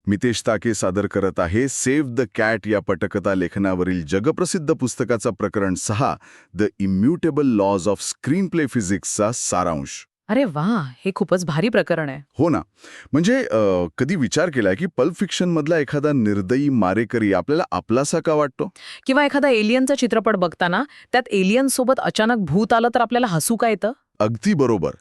मितेश ताके सादर करत आहे सेव्ह द कॅट या पटकथा लेखनावरील जगप्रसिद्ध पुस्तकाचा प्रकरण 6 the immutable laws of screenplay फिजिक्सचा सारांश. अरे वा, हे खूपच भारी प्रकरण आहे. हो ना. म्हणजे कधी विचार केलाय की पल्प फिक्शन मधला एखादा निर्दयी मारेकरी आपल्याला आपलासा का वाटतो? किंवा एखादा एलियनचा चित्रपट बघताना त्यात एलियन सोबत अचानक भूत आलं तर आपल्याला हसू का येतं? अगदी बरोबर.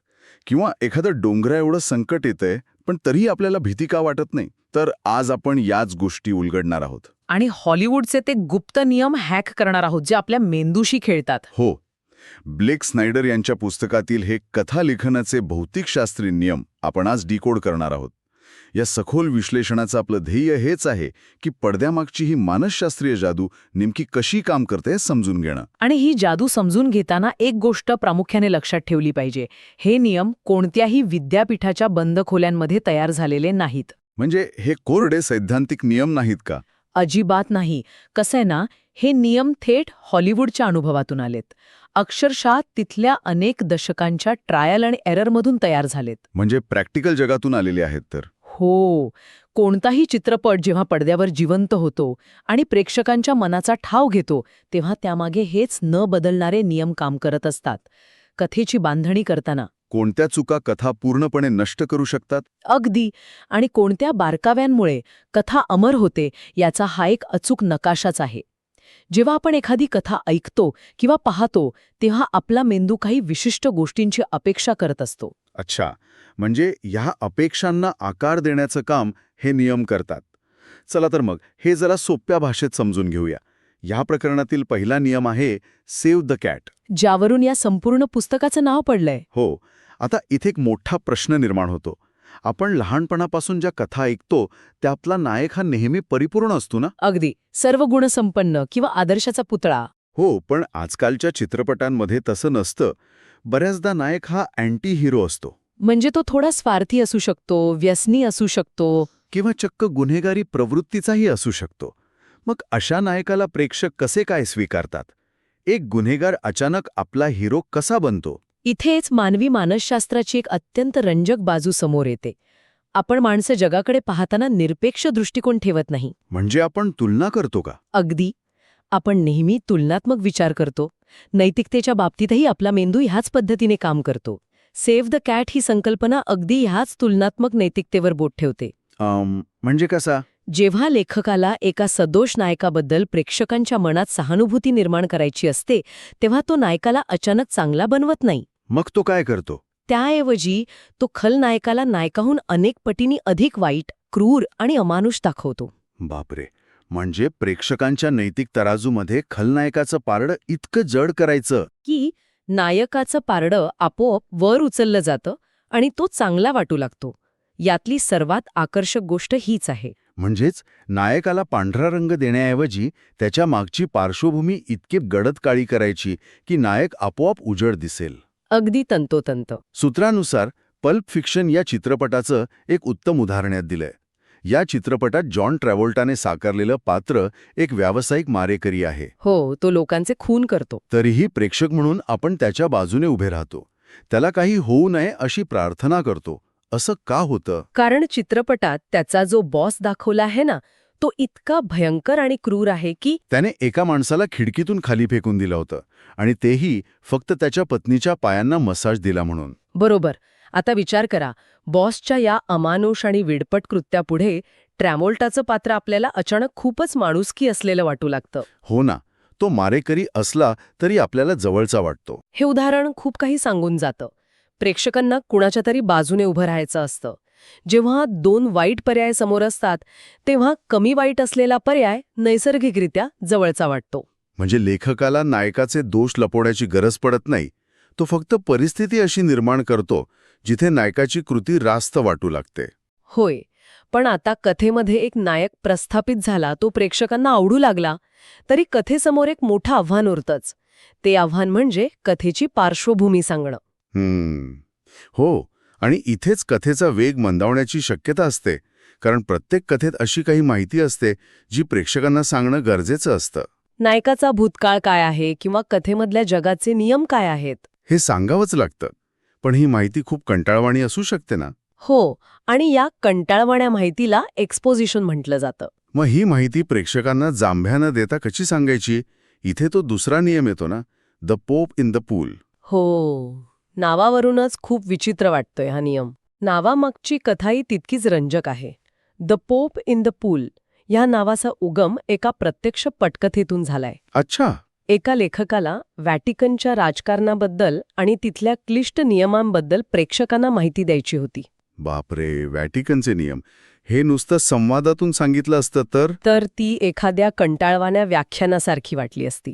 किंवा एखादं डोंगरा एवढं संकट येतंय पण तरीही आपल्याला भीती का वाटत नाही? तर आज आपण याच गोष्टी उलगडणार आहोत. आणि हॉलिवूडचे ते गुप्त नियम हॅक करणार आहोत जे आपल्या मेंदूशी खेळतात. हो. ब्लेक स्नायडर यांच्या पुस्तकातील हे कथालेखनाचे भौतिकशास्त्री नियम आपण आज डिकोड करणार आहोत. या सखोल विश्लेषणाचं आपलं ध्येय हेच आहे की पडद्यामागची ही मानसशास्त्रीय जादू नेमकी कशी काम करते हे समजून घेणं. आणि ही जादू समजून घेताना एक गोष्ट प्रामुख्याने लक्षात ठेवली पाहिजे. हे नियम कोणत्याही विद्यापीठाच्या बंद खोल्यांमध्ये तयार झालेले नाहीत. म्हणजे हे कोरडे सैद्धांतिक नियम नाहीत का? अजिबात नाही. कसं आहे ना, हे नियम थेट हॉलिवूडच्या अनुभवातून आलेत. अक्षरशः तिथल्या अनेक दशकांच्या ट्रायल आणि एररमधून तयार झालेत. म्हणजे प्रॅक्टिकल जगातून आलेले आहेत तर. हो. कोणताही चित्रपट जेव्हा पडद्यावर जिवंत होतो आणि प्रेक्षकांच्या मनाचा ठाव घेतो तेव्हा त्यामागे हेच न बदलणारे नियम काम करत असतात. कथेची बांधणी करताना कोणत्या चुका कथा पूर्णपणे नष्ट करू शकतात? अगदी. आणि कोणत्या बारकाव्यांमुळे कथा अमर होते याचा हा एक अचूक नकाशाच आहे. जेव्हा आपण एखादी कथा ऐकतो किंवा पाहतो तेव्हा आपला मेंदू काही विशिष्ट गोष्टींची अपेक्षा करत असतो. अच्छा. म्हणजे ह्या अपेक्षांना आकार देण्याचं काम हे नियम करतात. चला तर मग हे जरा सोप्या भाषेत समजून घेऊया. या प्रकरणातील पहिला नियम आहे सेव्ह द कॅट. ज्यावरून या संपूर्ण पुस्तकाचं नाव पडलंय. हो. आता इथे एक मोठा प्रश्न निर्माण होतो. आपण लहानपणापासून ज्या कथा ऐकतो त्यातला नायक हा नेहमी परिपूर्ण असतो ना? अगदी. सर्व गुणसंपन्न किंवा आदर्शाचा पुतळा. हो, पण आजकालच्या चित्रपटांमध्ये तसं नसतं. बऱ्याचदा नायक हा अँटी हिरो असतो. म्हणजे तो थोडा स्वार्थी असू शकतो, व्यसनी असू शकतो. किंवा चक्क गुन्हेगारी प्रवृत्तीचाही असू शकतो. मग अशा नायकाला प्रेक्षक कसे काय स्वीकारतात? एक गुन्हेगार अचानक आपला हिरो कसा बनतो? इथेच मानवी मानसशास्त्राची एक अत्यंत रंजक बाजू समोर येते. आपण माणसं जगाकडे पाहताना निरपेक्ष दृष्टिकोन ठेवत नाही. म्हणजे आपण तुलना करतो का? अगदी. आपण नेहमी तुलनात्मक विचार करतो. नैतिकतेच्या बाबतीतही आपला मेंदू ह्याच पद्धतीने काम करतो. सेव्ह द कॅट ही संकल्पना अगदी ह्याच तुलनात्मक नैतिकतेवर बोट ठेवते. म्हणजे कसा? जेव्हा लेखकाला एका सदोष नायकाबद्दल प्रेक्षकांच्या मनात सहानुभूती निर्माण करायची असते तेव्हा तो नायकाला अचानक चांगला बनवत नाही. मग तो काय करतो? त्याऐवजी तो खलनायकाला नायकाहून अनेक पटींनी अधिक वाईट, क्रूर आणि अमानुष दाखवतो. बापरे. म्हणजे प्रेक्षकांच्या नैतिक तराजूमध्ये खलनायकाचं पारडं इतकं जड करायचं की नायकाचं पारडं आपोआप वर उचललं जातं आणि तो चांगला वाटू लागतो. यातली सर्वात आकर्षक गोष्ट हीच आहे. म्हणजेच नायकाला पांढरा रंग देण्याऐवजी त्याच्या मागची पार्श्वभूमी इतकी गडद काळी करायची की नायक आपोआप उजळ दिसेल. अगदी तंतोतंत. सूत्रानुसार पल्प फिक्शन या चित्रपटाचं एक उत्तम उदाहरण यात दिलंय. या चित्रपटात जॉन ट्रॅव्होल्टाने साकारलेलं पात्र एक व्यावसायिक मारेकरी आहे. हो, तो लोकांचे खून करतो. तरीही प्रेक्षक म्हणून आपण त्याच्या बाजूने उभे राहतो. त्याला काही होऊ नये अशी प्रार्थना करतो. असं का होतं? कारण चित्रपटात त्याचा जो बॉस दाखवला आहे ना, तो इतका भयंकर आणि क्रूर आहे की त्याने एका माणसाला खिडकीतून खाली फेकून दिलं होतं आणि तेही फक्त त्याच्या पत्नीच्या पायांना मसाज दिला म्हणून. बरोबर. आता विचार करा, बॉसच्या या अमानुष आणि विडपट कृत्यापुढे ट्रॅव्होल्टाचं पात्र आपल्याला अचानक खूपच माणुसकी असलेलं वाटू लागतं. हो ना. तो मारेकरी असला तरी आपल्याला जवळचा वाटतो. हे उदाहरण खूप काही सांगून जातं. प्रेक्षकांना कुणाच्या तरी बाजूने उभं राहायचं असतं. जेव्हा दोन वाईट पर्याय समोर असतात तेव्हा कमी वाईट असलेला पर्याय नैसर्गिकरित्या जवळचा वाटतो. म्हणजे लेखकाला नायकाचे दोष लपवण्याची गरज पडत नाही. तो फक्त परिस्थिती अशी निर्माण करतो जिथे नायकाची कृती रास्त वाटू लागते. होय. पण आता कथेमध्ये एक नायक प्रस्थापित झाला, तो प्रेक्षकांना आवडू लागला, तरी कथेसमोर एक मोठं आव्हान उरतंच. ते आव्हान म्हणजे कथेची पार्श्वभूमी सांगणं. हो. आणि इथेच कथेचा वेग मंदावण्याची शक्यता असते. कारण प्रत्येक कथेत अशी काही माहिती असते जी प्रेक्षकांना सांगणं गरजेचं असतं. नायकाचा भूतकाळ काय आहे किंवा कथेमधल्या जगाचे नियम काय आहेत हे सांगावंच लागतं. पण ही माहिती खूप कंटाळवाणी असू शकते ना? हो, आणि या कंटाळवाण्या माहितीला एक्सपोजिशन म्हटलं जातं. मग ही माहिती प्रेक्षकांना जांभ्या न देता कशी सांगायची? इथे तो दुसरा नियम येतो ना, द पोप इन द पूल. हो, नावावरूनच खूप विचित्र वाटतोय हा नियम. नावामागची कथाही तितकीच रंजक आहे. द पोप इन द पूल ह्या नावाचा उगम एका प्रत्यक्ष पटकथेतून झालाय. अच्छा. एका लेखकाला व्हॅटिकनच्या राजकारणाबद्दल आणि तिथल्या क्लिष्ट नियमांबद्दल प्रेक्षकांना माहिती द्यायची होती. बापरे, व्हॅटिकनचे नियम. हे नुसतं संवादातून सांगितलं असतं तर ती एखाद्या कंटाळवाण्या व्याख्यानासारखी वाटली असती.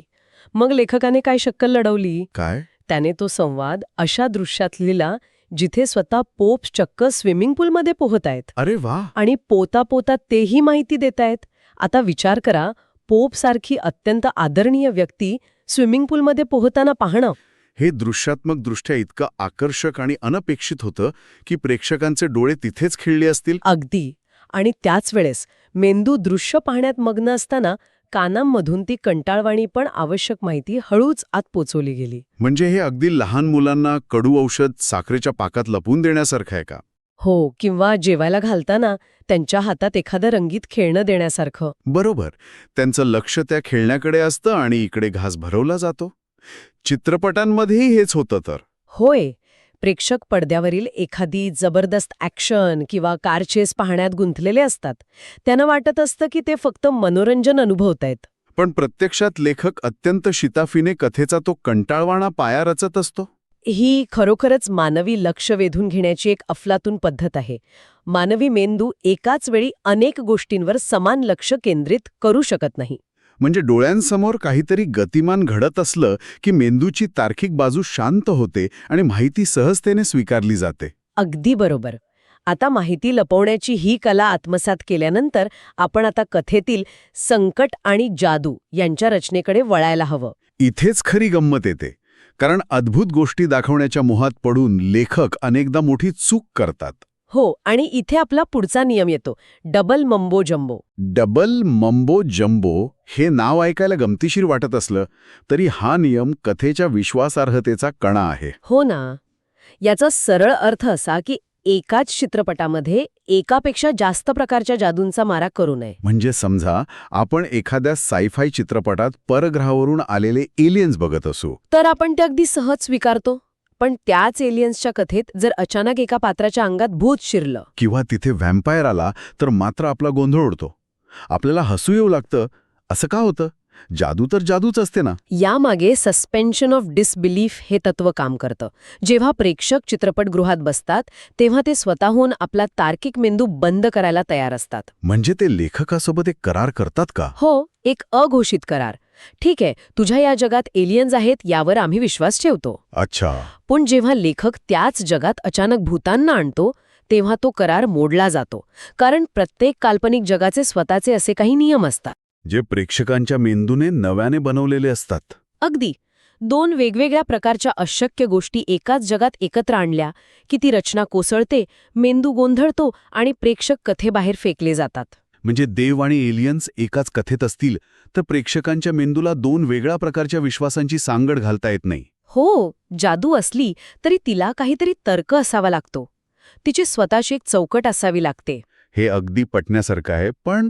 मग लेखकाने काय शक्कल लढवली? काय? त्याने तो संवाद अशा दृश्यात लिहिला जिथे स्वतः पोप चक्क स्विमिंग पूलमध्ये पोहत आहेत अरे वा. आणि पोता पोता तेही माहिती देतायत. आता विचार करा, पोप सारखी अत्यंत आदरणीय व्यक्ती स्विमिंग पूलमध्ये पोहताना पाहणं. हे दृश्यात्मकदृष्ट्या इतकं आकर्षक आणि अनपेक्षित होतं की प्रेक्षकांचे डोळे तिथेच खिळले असतील. अगदी. आणि त्याच वेळेस मेंदू दृश्य पाहण्यात मग्न असताना कानांमधून ती कंटाळवाणी पण आवश्यक माहिती हळूच आत पोचवली गेली. म्हणजे हे अगदी लहान मुलांना कडू औषध साखरेच्या पाकात लपवून देण्यासारखं आहे का? हो, किंवा जेवायला घालताना त्यांच्या हातात एखादं रंगीत खेळणं देण्यासारखं. बरोबर. त्यांचं लक्ष त्या खेळण्याकडे असतं आणि इकडे घास भरवला जातो. चित्रपटांमध्येही हेच होतं तर. होय, प्रेक्षक पडद्यावरील एखादी जबरदस्त ॲक्शन किंवा कार चेस पाहण्यात गुंतलेले असतात. त्यांना वाटत असतं की ते फक्त मनोरंजन अनुभवतायत. पण प्रत्यक्षात लेखक अत्यंत शिताफीने कथेचा तो कंटाळवाणा पाया रचत असतो. ही खरोखरच मानवी लक्ष वेधून घेण्याची एक अफलातून पद्धत आहे. मानवी मेंदू एकाच वेळी अनेक गोष्टींवर समान लक्ष केंद्रित करू शकत नाही. म्हणजे डोळ्यांसमोर काहीतरी गतिमान घडत असलं की मेंदूची तार्किक बाजू शांत होते आणि माहिती सहजतेने स्वीकारली जाते. अगदी बरोबर. आता माहिती लपवण्याची ही कला आत्मसात केल्यानंतर आपण आता कथेतील संकट आणि जादू यांच्या रचनेकडे वळायला हवं. इथेच खरी गंमत येते. कारण अद्भुत गोष्टी दाखवण्याच्या मोहात पडून लेखक अनेकदा मोठी चूक करतात. हो, आणि इथे आपला पुढचा नियम येतो, double mumbo jumbo. Double mumbo jumbo हे नाव ऐकायला गमतीशीर वाटत असलं तरी हा नियम कथेच्या विश्वासार्हतेचा कणा आहे. हो ना. याचा सरळ अर्थ असा की एकाच चित्रपटामध्ये एकापेक्षा जास्त प्रकारच्या जादूंचा मारा करू नये. म्हणजे समजा आपण एखाद्या सायफाय चित्रपटात परग्रहावरून आलेले एलियन्स बघत असू तर आपण ते अगदी सहज स्वीकारतो. पण त्याच एलियन्सच्या कथेत जर अचानक एका पात्राच्या अंगात भूत शिरलं किंवा तिथे व्हॅम्पायर आला तर मात्र आपला गोंधळ उडतो. आपल्याला हसू येऊ लागतं. असं का होतं? जादू तर जादूच असते ना. यामागे सस्पेन्शन ऑफ डिसबिलीफ हे तत्व काम करतं. जेव्हा प्रेक्षक चित्रपटगृहात बसतात तेव्हा ते स्वतःहून आपला तार्किक मेंदू बंद करायला तयार असतात. म्हणजे ते लेखकासोबत एक करार करतात का? हो, एक अघोषित करार. ठीक आहे, तुझ्या या जगात एलियन्स आहेत यावर आम्ही विश्वास ठेवतो. अच्छा. पण जेव्हा लेखक त्याच जगात अचानक भूतांना आणतो तेव्हा तो करार मोडला जातो. कारण प्रत्येक काल्पनिक जगाचे स्वतःचे असे काही नियम असतात, जे प्रेक्षकांच्या मेंदूने नव्याने बनवलेले असतात. अगदी. दोन वेगवेगळ्या प्रकारच्या अशक्य गोष्टी एकाच जगात एकत्र आणल्या की ती रचना कोसळते, मेंदू गोंधळतो आणि प्रेक्षक कथेबाहेर फेकले जातात. म्हणजे देव आणि एलियन्स एकाच कथेत असतील तर प्रेक्षकांच्या मेंदूला दोन वेगळ्या प्रकारच्या विश्वासांची सांगड घालता येत नाही. हो, जादू असली तरी तिला काहीतरी तर्क असावा लागतो. तिची स्वतःची एक चौकट असावी लागते. हे अगदी पटण्यासारखं आहे. पण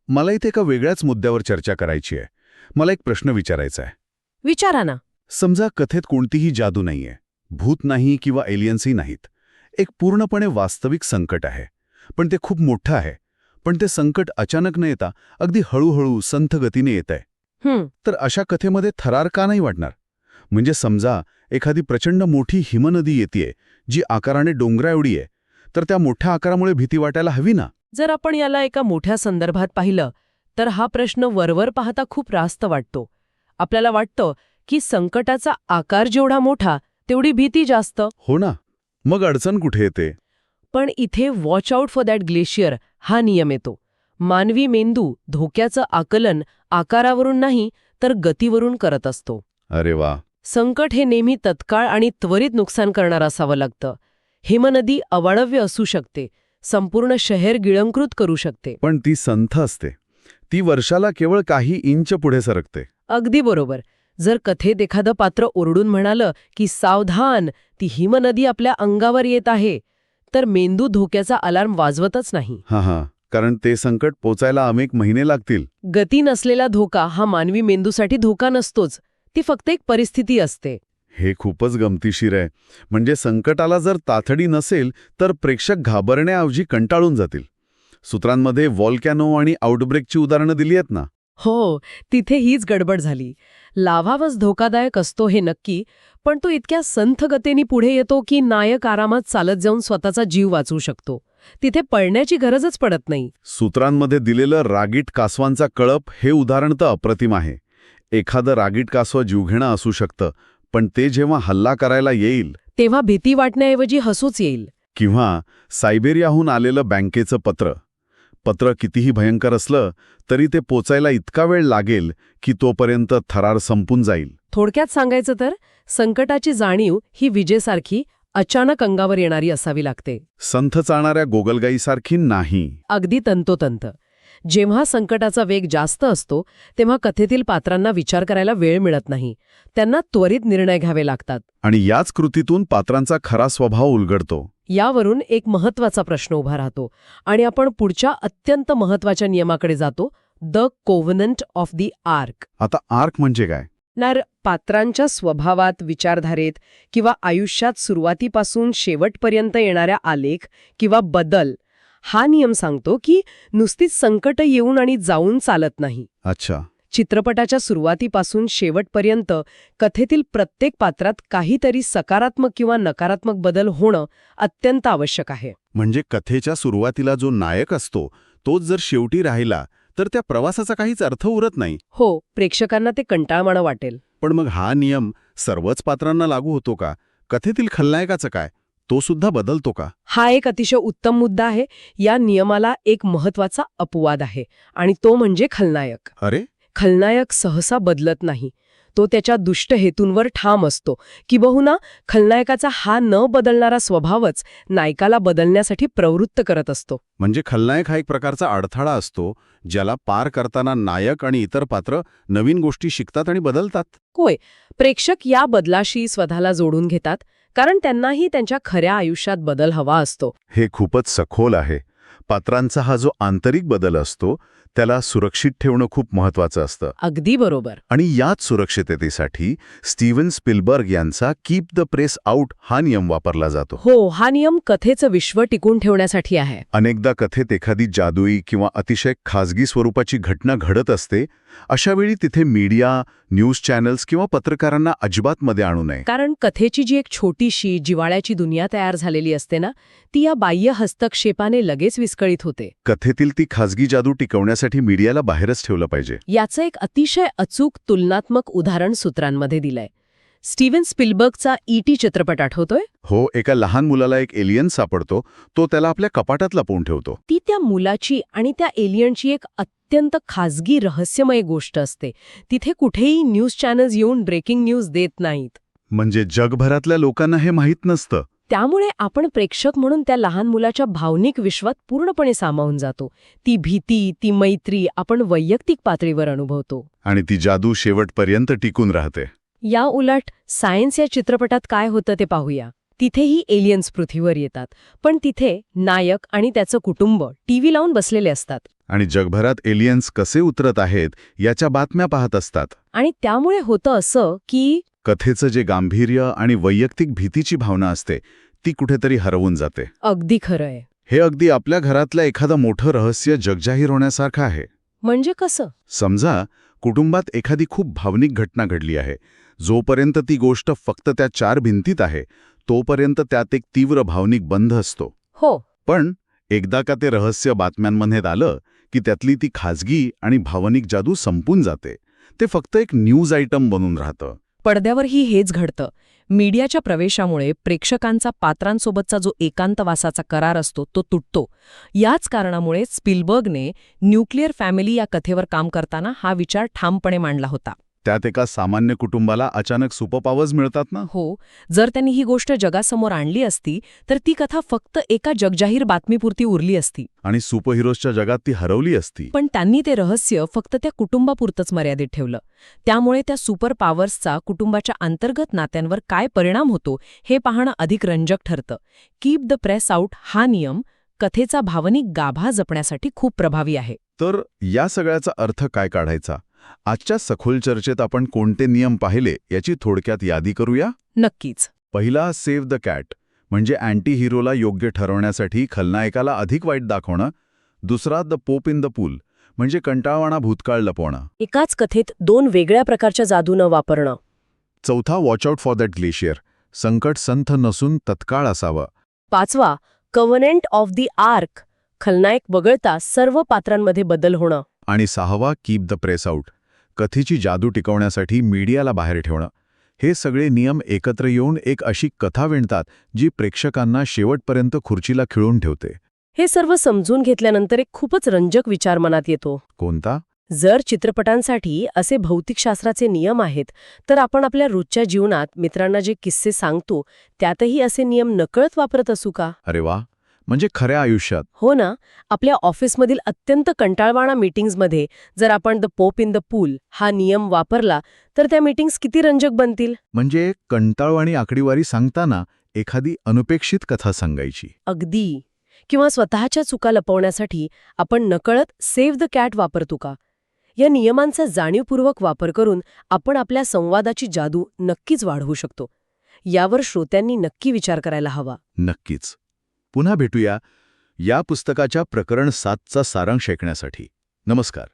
मला इथे एका वेगळ्याच मुद्द्यावर चर्चा करायची आहे. मला एक प्रश्न विचारायचा आहे. विचारा ना. समजा कथेत कोणतीही जादू नाहीये, भूत नाही किंवा एलियन्सही नाहीत. एक पूर्णपणे वास्तविक संकट आहे. पण ते खूप मोठं आहे. पण ते संकट अचानक न येता अगदी हळूहळू संथ गतीने येत आहे. तर अशा कथेमध्ये थरार का नाही वाटणार? म्हणजे समजा एखादी प्रचंड मोठी हिमनदी येतेय जी आकाराने डोंगरा एवढी आहे, तर त्या मोठ्या आकारामुळे भीती वाटायला हवी ना? जर आपण याला एका मोठ्या संदर्भात पाहिलं तर हा प्रश्न वरवर पाहता खूप रास्त वाटतो. आपल्याला वाटतं की संकटाचा आकार जेवढा मोठा तेवढी भीती जास्त. हो ना. मग अडचण कुठे येते? पण इथे watch out for that glacier हा नियम येतो. मानवी मेंदू धोक्याचं आकलन आकारावरून नाही तर गतीवरून करत असतो. अरे वा. संकट हे नेहमी तत्काळ आणि त्वरित नुकसान करणारं असावं लागतं. हिमनदी अवाढव्य असू शकते, संपूर्ण शहर गिळंकृत करू शकते. पण ती संथ असते. ती वर्षाला केवळ काही इंच पुढे सरकते. अगदी बरोबर. जर कथेत एखादं पात्र ओरडून म्हणालं की सावधान, ती हिमनदी आपल्या अंगावर येत आहे, तर मेंदू धोक्याचा अलार्म वाजवतच नाही. हां, कारण ते संकट पोचायला अनेक महिने लागतील. गती नसलेला धोका हा मानवी मेंदूसाठी धोका नसतोच, ती फक्त एक परिस्थिती असते. हे खूपच गमतीशीर आहे. म्हणजे संकटाला जर तातडी नसेल तर प्रेक्षक घाबरण्याऐवजी कंटाळून जातील. सूत्रांमध्ये व्हॉल्कॅनो आणि आउटब्रेकची उदाहरणं दिली आहेत ना. हो, तिथे हीच गडबड झाली. लाव्हावच धोकादायक असतो हे नक्की, पण तो इतक्या संथ गतीने पुढे येतो की नायक आरामात चालत जाऊन स्वतःचा जीव वाचवू शकतो. तिथे पळण्याची गरजच पडत नाही. सूत्रांमध्ये दिलेलं रागीट कासवांचा कळप हे उदाहरण तर अप्रतिम आहे. एखादं रागीट कासव जीवघेणं असू शकतं, पण ते जेव्हा हल्ला करायला येईल तेव्हा भीती वाटण्याऐवजी हसूच येईल. किंवा सायबेरियाहून आलेलं बँकेचं पत्र कितीही भयंकर असलं तरी ते पोचायला इतका वेळ लागेल की तोपर्यंत थरार संपून जाईल. थोडक्यात सांगायचं तर संकटाची जाणीव ही विजेसारखी अचानक अंगावर येणारी असावी लागते. संथ चालणाऱ्या गोगलगाईसारखी नाही. अगदी तंतोतंत. जेव्हा संकटाचा वेग जास्त असतो तेव्हा कथेतील पात्रांना विचार करायला वेळ मिळत नाही. त्यांना त्वरित निर्णय घ्यावे लागतात. आणि याच कृतीतून पात्रांचा खरा स्वभाव उलगडतो. यावरून एक महत्वाचा प्रश्न उभा राहतो आणि आपण पुढच्या अत्यंत महत्वाच्या नियमाकडे जातो, द कोव्हनंट ऑफ द आर्क. आता आर्क म्हणजे काय? पात्रांच्या स्वभावात, विचारधारेत किंवा आयुष्यात सुरुवातीपासून शेवटपर्यंत येणाऱ्या आलेख किंवा बदल हा नियम सांगतो की नुसतीच संकट येऊन आणि जाऊन चालत नाही. अच्छा. चित्रपटाच्या सुरुवातीपासून शेवटपर्यंत कथेतील प्रत्येक पात्रात काहीतरी सकारात्मक किंवा नकारात्मक बदल होणं अत्यंत आवश्यक आहे. म्हणजे कथेच्या सुरुवातीला जो नायक असतो तोच जर शेवटी राहिला तर त्या प्रवासाचा काहीच अर्थ उरत नाही. हो, प्रेक्षकांना ते कंटाळवाणं वाटेल. पण मग हा नियम सर्वच पात्रांना लागू होतो का? कथेतील खलनायकाचं काय? तो सुद्धा बदलतो का? हा एक अतिशय उत्तम मुद्दा आहे. या नियमाला एक महत्वाचा अपवाद आहे आणि तो म्हणजे खलनायक. अरे, खलनायक सहसा बदलत नाही. तो त्याच्या दुष्ट हेतूंवर ठाम असतो. किंबहुना खलनायकाचा हा न बदलणारा स्वभावच नायकाला बदलण्यासाठी प्रवृत्त करत असतो. म्हणजे खलनायक हा एक प्रकारचा अडथळा असतो ज्याला पार करताना नायक आणि इतर पात्र नवीन गोष्टी शिकतात आणि बदलतात. होय, प्रेक्षक या बदलाशी स्वतःला जोडून घेतात कारण त्यांनाही त्यांच्या खऱ्या आयुष्यात बदल हवा असतो. हे खूपच सखोल आहे. पात्रांचा हा जो आंतरिक बदल असतो त्याला सुरक्षित ठेवणं खूप महत्वाचं असतं. अगदी बरोबर. आणि याच सुरक्षिततेसाठी स्टीव्हन स्पिलबर्ग यांचा कीप द प्रेस आउट हा नियम वापरला जातो. हो, हा नियम कथेचं विश्व टिकून ठेवण्यासाठी आहे. अनेकदा कथेत एखादी जादुई किंवा अतिशय खाजगी स्वरूपाची घटना घडत असते. अशावेळी तिथे मीडिया, न्यूज चॅनल्स किंवा पत्रकारांना अजिबात मध्ये आणू नये. कारण कथेची जी एक छोटीशी जिव्हाळ्याची दुनिया तयार झालेली असते ना, ती या बाह्य हस्तक्षेपाने लगेच विस्कळीत होते. कथेतील ती खाजगी जादू टिकवण्यासाठी मीडियाला बाहेरच ठेवलं पाहिजे. याचं एक अतिशय अचूक तुलनात्मक उदाहरण सूत्रांमध्ये दिलंय. स्टीव्हन स्पिलबर्गचा E.T. चित्रपट आठवतोय? हो, एका लहान मुलाला एक एलियन सापडतो. तो त्याला आपल्या कपाटात लपवून ठेवतो. ती त्या मुलाची आणि त्या एलियनची एक अत्यंत खाजगी रहस्यमय गोष्ट असते. तिथे कुठेही न्यूज चॅनल्स येऊन ब्रेकिंग न्यूज देत नाहीत. म्हणजे जगभरातल्या लोकांना हे माहीत नसतं. त्यामुळे आपण प्रेक्षक म्हणून त्या लहान मुलाच्या भावनिक विश्वात पूर्णपणे सामावून जातो. ती भीती, ती मैत्री आपण वैयक्तिक पातळीवर अनुभवतो. आणि ती जादू शेवटपर्यंत टिकून राहते. या उलट सायन्स या चित्रपटात काय होतं ते पाहूया. तिथेही एलियन्स पृथ्वीवर येतात, पण तिथे नायक आणि त्याचं कुटुंब टीव्ही लावून बसलेले असतात. आणि जगभरात एलियन्स कसे उतरत आहेत याच्या बातम्या पाहत असतात. आणि त्यामुळे होतं असं की कथेचं जे गांभीर्य आणि वैयक्तिक भीतीची भावना असते ती कुठेतरी हरवून जाते. अगदी खरंय. हे अगदी आपल्या घरातलं एखादं मोठं रहस्य जगजाहीर होण्यासारखं आहे. म्हणजे कसं? समजा कुटुंबात एखादी खूप भावनिक घटना घडली आहे. जोपर्यंत ती गोष्ट फक्त त्या 4 भिंतीत आहे तोपर्यंत त्यात एक तीव्र भावनिक बंध असतो. हो. पण एकदा का ते रहस्य बातम्यांमध्ये आलं की त्यातली ती खाजगी आणि भावनिक जादू संपून जाते. ते फक्त एक न्यूज आयटम बनून राहतं. पडद्यावरही हेच घडतं. मीडियाच्या प्रवेशामुळे प्रेक्षकांचा पात्रांसोबतचा जो एकांतवासाचा करार असतो तो तुटतो. याच कारणामुळे स्पिलबर्गने न्यूक्लिअर फॅमिली या कथेवर काम करताना हा विचार ठामपणे मांडला होता. त्यात एका सामान्य कुटुंबाला अचानक सुपरपॉवर्स मिळतात ना. हो, जर त्यांनी ही गोष्ट जगासमोर आणली असती तर ती कथा फक्त एका जगजाहीर बातमीपुरती उरली असती. आणि सुपरहिरोजच्या जगात ती हरवली असती. पण त्यांनी ते रहस्य फक्त त्या कुटुंबापुरतंच मर्यादित ठेवलं. त्यामुळे त्या सुपर पॉवर्सचा कुटुंबाच्या अंतर्गत नात्यांवर काय परिणाम होतो हे पाहणं अधिक रंजक ठरतं. कीप द प्रेस आउट हा नियम कथेचा भावनिक गाभा जपण्यासाठी खूप प्रभावी आहे. तर या सगळ्याचा अर्थ काय काढायचा? आजच्या सखोल चर्चेत आपण कोणते नियम पाहिले याची थोडक्यात यादी करूया. नक्कीच. पहिला, सेव्ह द कॅट, म्हणजे अँटी हिरोला योग्य ठरवण्यासाठी खलनायकाला अधिक वाईट दाखवणं. दुसरा, द पोप इन द पूल, म्हणजे कंटाळवाणा भूतकाळ लपवणं. एकाच कथेत दोन वेगळ्या प्रकारच्या जादू न वापरणं. चौथा, watch out for that glacier, संकट संथ नसून तत्काळ असावं. पाचवा, कव्हनेंट ऑफ द आर्क, खलनायक वगळता सर्व पात्रांमध्ये बदल होणं. आणि सहावा, कीप द प्रेस आउट, कथेची जादू टिकवण्यासाठी मीडियाला बाहेर ठेवणं. हे सगळे नियम एकत्र येऊन एक अशी कथा विणतात जी प्रेक्षकांना शेवटपर्यंत खुर्चीला खिळून ठेवते. हे सर्व समजून घेतल्यानंतर एक खूपच रंजक विचार मनात येतो. कोणता? जर चित्रपटांसाठी असे भौतिकशास्त्राचे नियम आहेत तर आपण आपल्या रोजच्या जीवनात मित्रांना जे किस्से सांगतो त्यातही असे नियम नकळत वापरत असू का? अरे वा, म्हणजे खऱ्या आयुष्यात. हो ना. आपल्या ऑफिसमधील अत्यंत कंटाळवाणा मीटिंग्समध्ये जर आपण द पोप इन द पूल हा नियम वापरला तर त्या मीटिंग्स किती रंजक बनतील. म्हणजे कंटाळवाणी आकडेवारी सांगताना एखादी अनपेक्षित कथा सांगायची. अगदी. किंवा स्वतःच्या चुका लपवण्यासाठी आपण नकळत सेव्ह द कॅट वापरतो का? या नियमांचा जाणीवपूर्वक वापर करून आपण आपल्या संवादाची जादू नक्कीच वाढवू शकतो. यावर श्रोत्यांनी नक्की विचार करायला हवा. नक्कीच. पुन्हा भेटूया या पुस्तकाच्या प्रकरण 7चा सारांश ऐकण्यासाठी. नमस्कार.